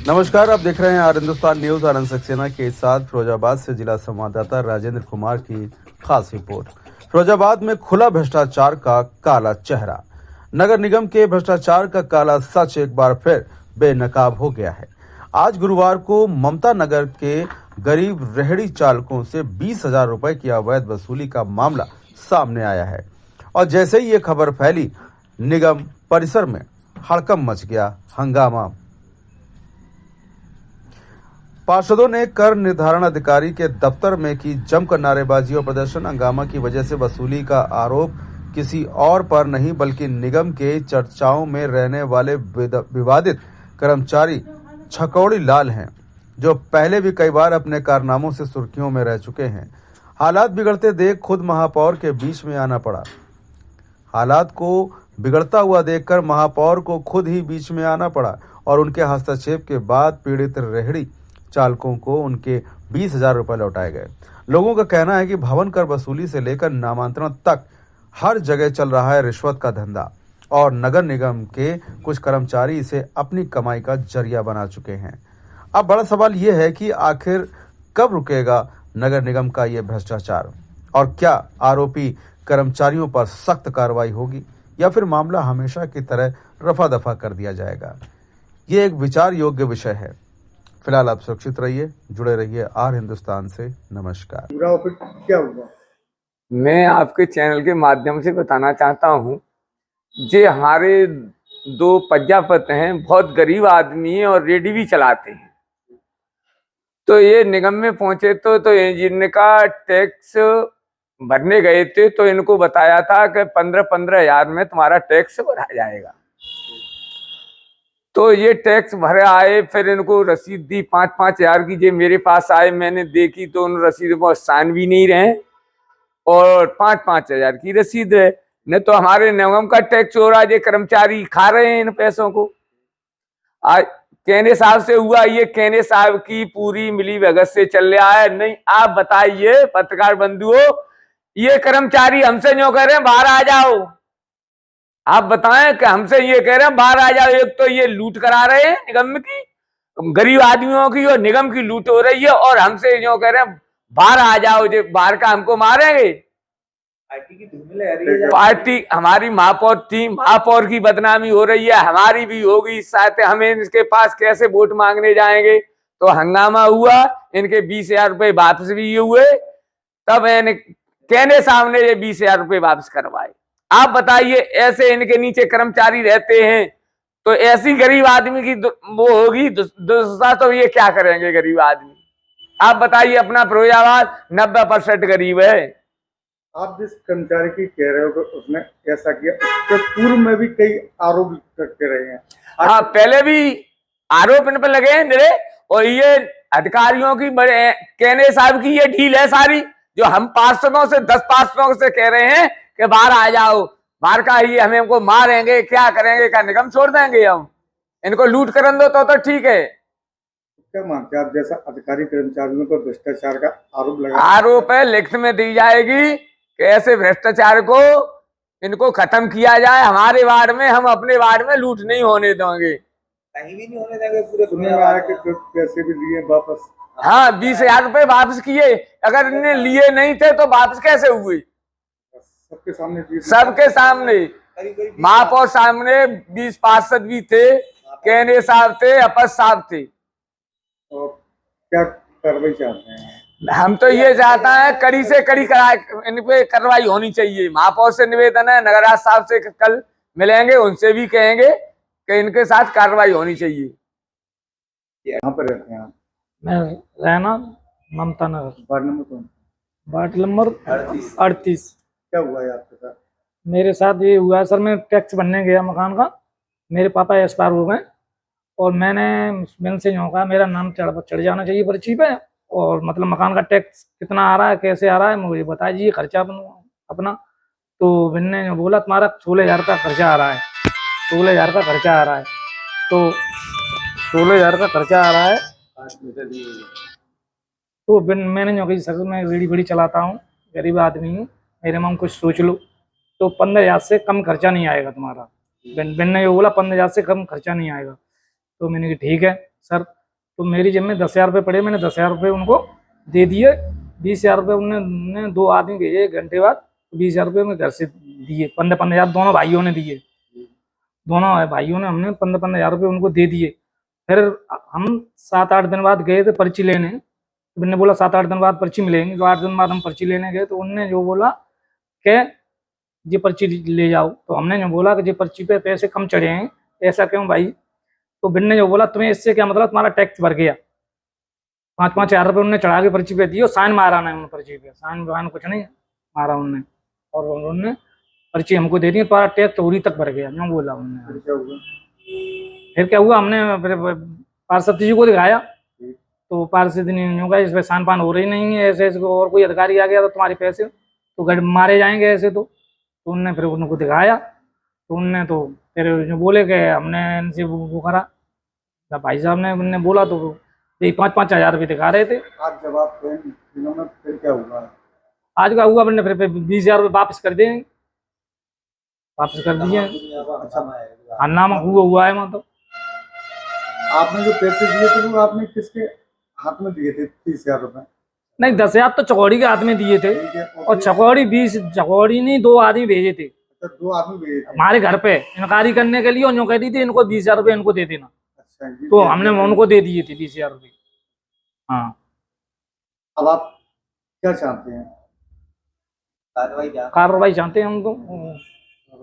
नमस्कार, आप देख रहे हैं आर हिंदुस्तान न्यूज। आनंद सक्सेना के साथ फिरोजाबाद से जिला संवाददाता राजेंद्र कुमार की खास रिपोर्ट। फिरोजाबाद में खुला भ्रष्टाचार का काला चेहरा। नगर निगम के भ्रष्टाचार का काला सच एक बार फिर बेनकाब हो गया है। आज गुरुवार को ममता नगर के गरीब रेहड़ी चालकों से 20,000 रुपए की अवैध वसूली का मामला सामने आया है और जैसे ही ये खबर फैली, निगम परिसर में हड़कंप मच गया। हंगामा। पार्षदों ने कर निर्धारण अधिकारी के दफ्तर में की जमकर नारेबाजी और प्रदर्शन। हंगामा की वजह से वसूली का आरोप किसी और पर नहीं बल्कि निगम के चर्चाओं में रहने वाले विवादित कर्मचारी छकौड़ी लाल हैं, जो पहले भी कई बार अपने कारनामों से सुर्खियों में रह चुके हैं। हालात बिगड़ते देख खुद महापौर के बीच में आना पड़ा। हालात को बिगड़ता हुआ देखकर महापौर को खुद ही बीच में आना पड़ा और उनके हस्तक्षेप के बाद पीड़ित रेहड़ी चालकों को उनके 20,000 रुपए लौटाए गए। लोगों का कहना है कि भवन कर वसूली से लेकर नामांतरण तक हर जगह चल रहा है रिश्वत का धंधा और नगर निगम के कुछ कर्मचारी इसे अपनी कमाई का जरिया बना चुके हैं। अब बड़ा सवाल यह है कि आखिर कब रुकेगा नगर निगम का यह भ्रष्टाचार और क्या आरोपी कर्मचारियों पर सख्त कार्रवाई होगी या फिर मामला हमेशा की तरह रफा दफा कर दिया जाएगा। ये एक विचार योग्य विषय है। फिलहाल आप सुरक्षित रहिए, जुड़े रहिए आर हिंदुस्तान से। नमस्कार। क्या हुआ? मैं आपके चैनल के माध्यम से बताना चाहता हूँ, जे हमारे दो प्रजापति हैं, बहुत गरीब आदमी है और रेडी भी चलाते हैं। तो ये निगम में पहुंचे तो इनका टैक्स भरने गए थे, तो इनको बताया था कि 15-15 हजार में तुम्हारा टैक्स भरा जाएगा। तो ये टैक्स भरे आए, फिर इनको रसीद दी 5-5 हजार की। जे मेरे पास आए, मैंने देखी तो उन रसीद पर साइन भी नहीं रहे और 5-5 हजार की रसीद है। न तो हमारे निगम का टैक्स हो रहा है, कर्मचारी खा रहे हैं इन पैसों को। आज कहने साहब से हुआ, ये कहने साहब की पूरी मिली भगत से चल रहा है। नहीं, आप बताइए पत्रकार बंधुओं, ये कर्मचारी हमसे जो कह रहे हैं बाहर आ जाओ, आप बताएं कि हमसे ये कह रहे हैं बाहर आ जाओ। एक तो ये लूट करा रहे हैं निगम की, गरीब आदमियों की और निगम की लूट हो रही है, और हमसे जो कह रहे हैं बाहर आ जाओ, जो बाहर का हमको मारेंगे। पार्टी की धूमिल है, पार्टी हमारी महापौर थी, महापौर की बदनामी हो रही है, हमारी भी होगी। साथ हमें इसके पास कैसे वोट मांगने जाएंगे। तो हंगामा हुआ, इनके 20,000 रुपए वापस भी हुए। तब कहने सामने ये 20,000 रुपए वापस करवाए। आप बताइए, ऐसे इनके नीचे कर्मचारी रहते हैं तो ऐसी गरीब आदमी की वो होगी दुर्दशा, तो ये क्या करेंगे गरीब आदमी। आप बताइए, अपना फिरोजाबाद 90% गरीब है। आप जिस कर्मचारी की कह रहे हो कि उसने ऐसा किया, उसके पूर्व में भी कई आरोप करते रहे हैं। हाँ, पहले भी आरोप इन पर लगे हैं। और ये अधिकारियों की बड़े कहने साहब की ये ढील है सारी, जो हम पार्षदों से 10 पार्षदों से कह रहे हैं कि बाहर आ जाओ, बाहर का ही हमें हमको मारेंगे, क्या करेंगे, क्या निगम छोड़ देंगे हम, इनको लूट करन दो तो ठीक है। क्या मानते हैं आप, जैसा अधिकारी कर्मचारियों पर भ्रष्टाचार का आरोप लगा? आरोप है, लिखित में दी जाएगी कि ऐसे भ्रष्टाचार को इनको खत्म किया जाए। हमारे वार्ड में, हम अपने वार्ड में लूट नहीं होने देंगे, कहीं भी नहीं होने देंगे। पूरे सुनने में आया कि पैसे भी लिए वापस। हाँ, 20,000 रुपए वापस किए। अगर इन्हें लिए नहीं थे तो वापस कैसे हुए? सबके सामने, सबके सामने, महापौर सामने, 20 पार्षद भी थे, कहने साहब थे, अपस साहब थे। और क्या कार्रवाई चाहते हैं? हम तो ये चाहता है कड़ी से कड़ी इन पे कार्रवाई होनी चाहिए। महापौर से निवेदन है, नगराज साहब से कल मिलेंगे, उनसे भी कहेंगे कि इनके साथ कार्रवाई होनी चाहिए। यहाँ पर रहते हैं आप? मैं रहना ममता नगर, वार्ड नंबर कौन? Ward number 38। क्या हुआ है आपके साथ? मेरे साथ ये हुआ सर, मैं टैक्स भरने गया मकान का, मेरे पापा एक्सपायर हो गए और मैंने से यूँ कहा मेरा नाम चढ़ जाना चाहिए पर्ची पे, और मतलब मकान का टैक्स कितना आ रहा है, कैसे आ रहा है, मुझे बता दीजिए खर्चा अपना। तो बिन्ने ने बोला तुम्हारा 16,000 का खर्चा आ रहा है, 16,000 का खर्चा आ रहा है। तो 16,000 का खर्चा आ रहा है। तो मैंने जो कही सर, मैं रेडी बड़ी चलाता हूँ, गरीब आदमी हूँ, मेरे में कुछ सोच लो। तो 15,000 से कम खर्चा नहीं आएगा तुम्हारा। बिन ने बोला 15,000 से कम खर्चा नहीं आएगा। तो मैंने कहा ठीक है। सर तो मेरी जेब में 10,000 रुपये पड़े, मैंने 10,000 रुपये उनको दे दिए। 20,000 रुपये उन्होंने 2 आदमी भेजे 1 घंटे बाद, 20,000 रुपये मैं घर से दिए, 15,000 दोनों भाइयों ने दिए, दोनों भाइयों ने हमने 15,000 रुपये उनको दे दिए। फिर हम 7-8 दिन बाद गए थे पर्ची लेने, तो मैंने बोला 7-8 दिन बाद पर्ची मिलेंगी, तो 8 दिन बाद हम पर्ची लेने गए तो उनने जो बोला कि ये पर्ची ले जाओ, तो हमने जो बोला कि ये पर्ची पे पैसे कम चढ़े हैं, ऐसा क्यों भाई? तो बिन ने जो बोला तुम्हें इससे क्या मतलब, तुम्हारा टैक्स भर गया। 5-5 हज़ार रुपये उन्होंने चढ़ा के पर्ची पे दिए, साइन मारा नहीं उन्होंने पर्ची पे, साइन वाइन कुछ नहीं मारा उन्होंने, और उन्होंने पर्ची हमको दे दी, तुम्हारा टैक्स चोरी तक भर गया, क्यों बोला उन्होंने। फिर क्या हुआ, हमने पार्षद जी को दिखाया, तो पार्षद ने होगा इसमें सान पान हो रही नहीं है, ऐसे ऐसे और कोई अधिकारी आ गया तो तुम्हारे पैसे तो गड़ मारे जाएंगे ऐसे। तो उनने फिर उनको दिखाया, तो उनने तो फिर जो बोले कि हमने इनसे वो करा, भाई साहब ने उनने बोला तो यही 5-5 हज़ार रुपये दिखा रहे थे। आज जब आप दिनों में फिर क्या हुआ? आज का हुआ मैंने फिर 20,000 रुपये वापस कर दिए, वापस कर दिए। हाँ नाम हुआ है मतलब। आपने जो पैसे दिए थे वो आपने किसके हाथ में दिए थे? 30,000 रुपए? नहीं, 10,000 तो चकौड़ी के हाथ में दिए थे, ठीक है, और चकौड़ी 20 चकौड़ी नहीं 2 आदमी भेजे थे अच्छा 2 आदमी भेजे थे। हमारे घर पे इंक्वायरी करने के लिए, और जो कह दी थी इनको 20,000 रुपये इनको दे देना, अच्छा जी, तो हमने उनको दे दिए थे 20,000 रुपये। हाँ, अब आप क्या चाहते हैं? कार्रवाई चाहते हैं हम तो।